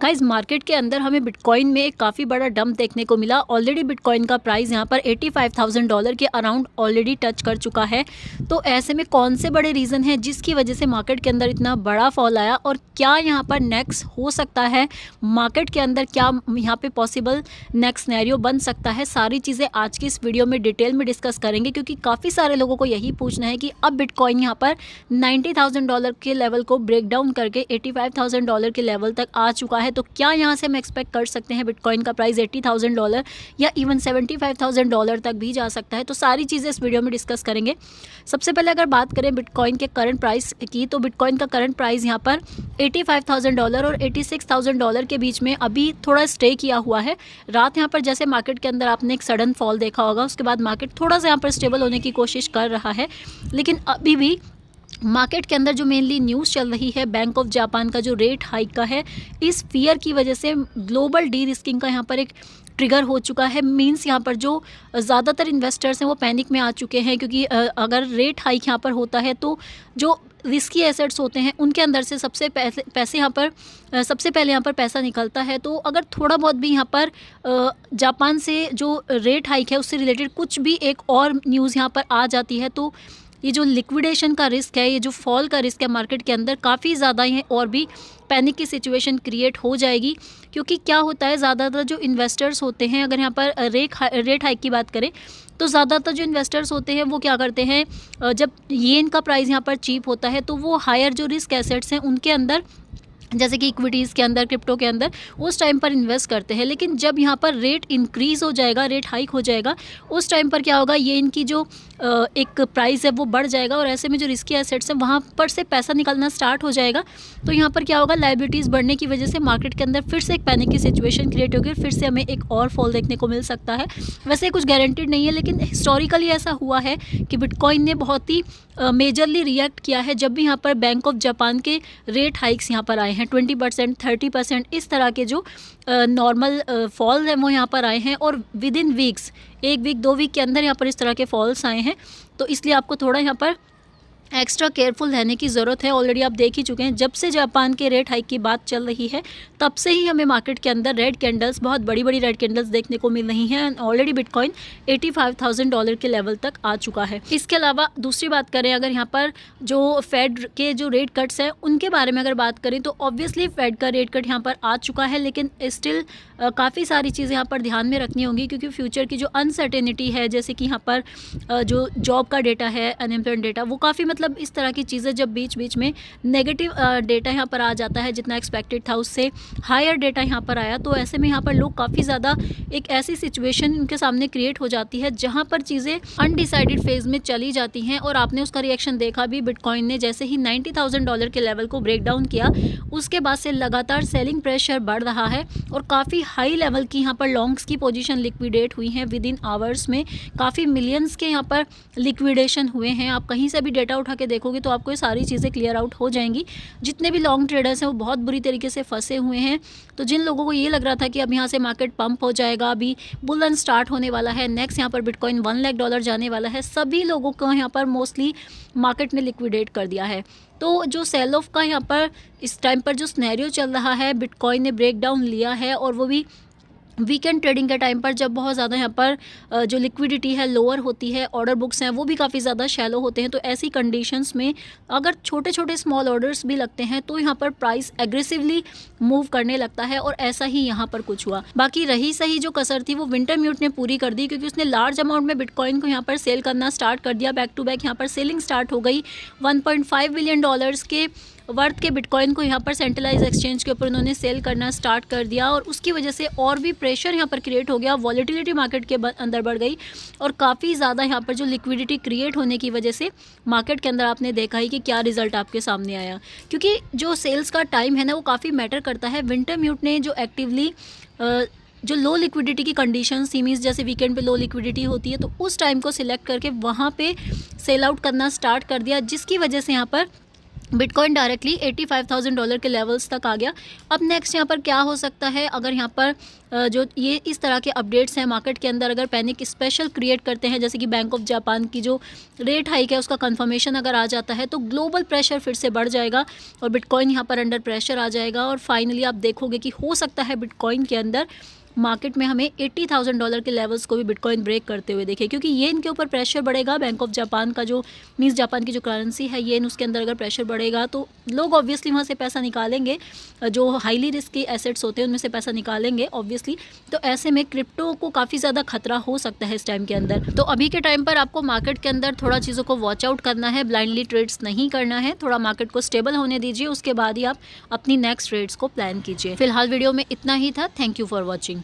Guys market के अंदर हमें बिटकॉइन में एक काफ़ी बड़ा डंप देखने को मिला। ऑलरेडी बिटकॉइन का प्राइस यहाँ पर $85,000 के अराउंड ऑलरेडी टच कर चुका है। तो ऐसे में कौन से बड़े रीज़न हैं जिसकी वजह से मार्केट के अंदर इतना बड़ा फॉल आया और क्या यहाँ पर नेक्स्ट हो सकता है मार्केट के अंदर, क्या यहाँ पे पॉसिबल नेक्स्ट सिनेरियो बन सकता है, सारी चीज़ें आज की इस वीडियो में डिटेल में डिस्कस करेंगे। क्योंकि काफ़ी सारे लोगों को यही पूछना है कि अब बिटकॉइन यहाँ पर $90,000 के लेवल को ब्रेक डाउन करके $85,000 के लेवल तक आ चुका है। तो क्या यहाँ से हम एक्सपेक्ट कर सकते हैं बिटकॉइन का प्राइस $80,000 या इवन $75,000 तक भी जा सकता है। तो सारी चीज़ें इस वीडियो में डिस्कस करेंगे। सबसे पहले अगर बात करें बिटकॉइन के करंट प्राइस की, तो बिटकॉइन का करंट प्राइस यहाँ पर $85,000 और $86,000 के बीच में अभी थोड़ा स्टे किया हुआ है। रात यहाँ पर जैसे मार्केट के अंदर आपने एक सडन फॉल देखा होगा, उसके बाद मार्केट थोड़ा सा यहाँ पर स्टेबल होने की कोशिश कर रहा है। लेकिन अभी भी मार्केट के अंदर जो मेनली न्यूज़ चल रही है बैंक ऑफ जापान का जो रेट हाइक का है, इस फियर की वजह से ग्लोबल डी रिस्किंग का यहाँ पर एक ट्रिगर हो चुका है। मींस यहाँ पर जो ज़्यादातर इन्वेस्टर्स हैं वो पैनिक में आ चुके हैं। क्योंकि अगर रेट हाइक यहाँ पर होता है तो जो रिस्की एसेट्स होते हैं उनके अंदर से सबसे पैसे यहाँ पर सबसे पहले यहाँ पर पैसा निकलता है। तो अगर थोड़ा बहुत भी यहाँ पर जापान से जो रेट हाइक है उससे रिलेटेड कुछ भी एक और न्यूज़ यहाँ पर आ जाती है तो ये जो लिक्विडेशन का रिस्क है, ये जो फॉल का रिस्क है मार्केट के अंदर काफ़ी ज़्यादा है और भी पैनिक की सिचुएशन क्रिएट हो जाएगी। क्योंकि क्या होता है, ज़्यादातर जो इन्वेस्टर्स होते हैं, अगर यहाँ पर रेट हाइक की बात करें तो ज़्यादातर जो इन्वेस्टर्स होते हैं वो क्या करते हैं, जब येन का प्राइस यहाँ पर चीप होता है तो वो हायर जो रिस्क एसेट्स हैं उनके अंदर, जैसे कि इक्विटीज़ के अंदर, क्रिप्टो के अंदर, उस टाइम पर इन्वेस्ट करते हैं। लेकिन जब यहाँ पर रेट इंक्रीज़ हो जाएगा, रेट हाइक हो जाएगा, उस टाइम पर क्या होगा, ये इनकी जो एक प्राइस है वो बढ़ जाएगा और ऐसे में जो रिस्की एसेट्स हैं वहाँ पर से पैसा निकलना स्टार्ट हो जाएगा। तो यहाँ पर क्या होगा, लायबिलिटीज़ बढ़ने की वजह से मार्केट के अंदर फिर से एक पैनिक की सिचुएशन क्रिएट होगी, फिर से हमें एक और फॉल देखने को मिल सकता है। वैसे कुछ गारंटीड नहीं है, लेकिन हिस्टोरिकली ऐसा हुआ है कि बिटकॉइन ने बहुत ही मेजरली रिएक्ट किया है जब भी यहाँ पर बैंक ऑफ जापान के रेट हाइक्स यहाँ पर आए हैं। 20%, 30% इस तरह के जो नॉर्मल फॉल्स हैं वो यहाँ पर आए हैं और within weeks, 1 week 2 week के अंदर यहाँ पर इस तरह के फॉल्स आए हैं। तो इसलिए आपको थोड़ा यहाँ पर एक्स्ट्रा केयरफुल रहने की ज़रूरत है। ऑलरेडी आप देख ही चुके हैं, जब से जापान के रेट हाइक की बात चल रही है तब से ही हमें मार्केट के अंदर रेड कैंडल्स, बहुत बड़ी बड़ी रेड कैंडल्स देखने को मिल रही हैं एंड ऑलरेडी बिटकॉइन $85,000 के लेवल तक आ चुका है। इसके अलावा दूसरी बात करें, अगर यहाँ पर जो फेड के जो रेट कट्स हैं उनके बारे में अगर बात करें तो ऑब्वियसली फेड का रेट कट यहाँ पर आ चुका है। लेकिन स्टिल काफ़ी सारी चीज़ें यहाँ पर ध्यान में रखनी होंगी, क्योंकि फ्यूचर की जो अनसर्टेनिटी है, जैसे कि यहाँ पर जो जॉब का डेटा है, अनएम्प्लॉयमेंट डेटा, वो काफ़ी मतलब इस तरह की चीज़ें जब बीच बीच में नेगेटिव डेटा यहाँ पर आ जाता है, जितना एक्सपेक्टेड था उससे हायर डेटा यहाँ पर आया, तो ऐसे में यहाँ पर लोग काफ़ी ज़्यादा एक ऐसी सिचुएशन उनके सामने क्रिएट हो जाती है जहाँ पर चीज़ें अनडिसाइडेड फेज़ में चली जाती हैं। और आपने उसका रिएक्शन देखा भी, बिटकॉइन ने जैसे ही $90,000 के लेवल को ब्रेक डाउन किया उसके बाद से लगातार सेलिंग प्रेशर बढ़ रहा है और काफ़ी हाई लेवल की यहाँ पर लॉन्ग्स की पोजीशन लिक्विडेट हुई हैं। विद इन आवर्स में काफ़ी मिलियंस के यहाँ पर लिक्विडेशन हुए हैं। आप कहीं से भी डेटा उठा के देखोगे तो आपको ये सारी चीज़ें क्लियर आउट हो जाएंगी। जितने भी लॉन्ग ट्रेडर्स हैं वो बहुत बुरी तरीके से फंसे हुए हैं। तो जिन लोगों को ये लग रहा था कि अब यहाँ से मार्केट पंप हो जाएगा, अभी बुल रन स्टार्ट होने वाला है, नेक्स्ट यहाँ पर बिटकॉइन $1 लाख जाने वाला है, सभी लोगों को यहाँ पर मोस्टली मार्केट ने लिक्विडेट कर दिया है। तो जो सेल ऑफ का यहाँ पर इस टाइम पर जो सिनेरियो चल रहा है, बिटकॉइन ने ब्रेक डाउन लिया है और वो भी वीकेंड ट्रेडिंग के टाइम पर, जब बहुत ज़्यादा यहाँ पर जो लिक्विडिटी है लोअर होती है, ऑर्डर बुक्स हैं वो भी काफ़ी ज़्यादा शैलो होते हैं। तो ऐसी कंडीशंस में अगर छोटे छोटे स्मॉल ऑर्डर्स भी लगते हैं तो यहाँ पर प्राइस एग्रेसिवली मूव करने लगता है और ऐसा ही यहाँ पर कुछ हुआ। बाकी रही सही जो कसर थी वो विंटरम्यूट ने पूरी कर दी, क्योंकि उसने लार्ज अमाउंट में बिटकॉइन को यहाँ पर सेल करना स्टार्ट कर दिया। बैक टू बैक यहाँ पर सेलिंग स्टार्ट हो गई। $1.5 बिलियन के वर्थ के बिटकॉइन को यहाँ पर सेंट्रलाइज एक्सचेंज के ऊपर उन्होंने सेल करना स्टार्ट कर दिया और उसकी वजह से और भी प्रेशर यहाँ पर क्रिएट हो गया। वॉलेटिलिटी मार्केट के अंदर बढ़ गई और काफ़ी ज़्यादा यहाँ पर जो लिक्विडिटी क्रिएट होने की वजह से मार्केट के अंदर आपने देखा ही कि क्या रिजल्ट आपके सामने आया। क्योंकि जो सेल्स का टाइम है ना वो काफ़ी मैटर करता है। विंटरम्यूट ने जो एक्टिवली जो लो लिक्विडिटी की कंडीशंस थी, मीन्स जैसे वीकेंड पे लो लिक्विडिटी होती है, तो उस टाइम को सिलेक्ट करके वहाँ पे सेल आउट करना स्टार्ट कर दिया, जिसकी वजह से यहाँ पर बिटकॉइन डायरेक्टली $85,000 के लेवल्स तक आ गया। अब नेक्स्ट यहाँ पर क्या हो सकता है, अगर यहाँ पर जो ये इस तरह के अपडेट्स हैं मार्केट के अंदर अगर पैनिक स्पेशल क्रिएट करते हैं, जैसे कि बैंक ऑफ जापान की जो रेट हाइक है उसका कंफर्मेशन अगर आ जाता है तो ग्लोबल प्रेशर फिर से बढ़ जाएगा और बिटकॉइन यहाँ पर अंडर प्रेशर आ जाएगा। और फाइनली आप देखोगे कि हो सकता है बिटकॉइन के अंदर मार्केट में हमें $80,000 के लेवल्स को भी बिटकॉइन ब्रेक करते हुए देखे, क्योंकि ये इनके ऊपर प्रेशर बढ़ेगा। बैंक ऑफ जापान का जो मीन्स जापान की जो करेंसी है ये उसके अंदर अगर प्रेशर बढ़ेगा तो लोग ऑब्वियसली वहाँ से पैसा निकालेंगे, जो हाईली रिस्की एसेट्स होते हैं उनमें से पैसा निकालेंगे ऑब्वियसली। तो ऐसे में क्रिप्टो को काफ़ी ज़्यादा खतरा हो सकता है इस टाइम के अंदर। तो अभी के टाइम पर आपको मार्केट के अंदर थोड़ा चीज़ों को वॉच आउट करना है, ब्लाइंडली ट्रेड्स नहीं करना है, थोड़ा मार्केट को स्टेबल होने दीजिए, उसके बाद ही आप अपनी नेक्स्ट ट्रेड्स को प्लान कीजिए। फिलहाल वीडियो में इतना ही था। Thank you for watching.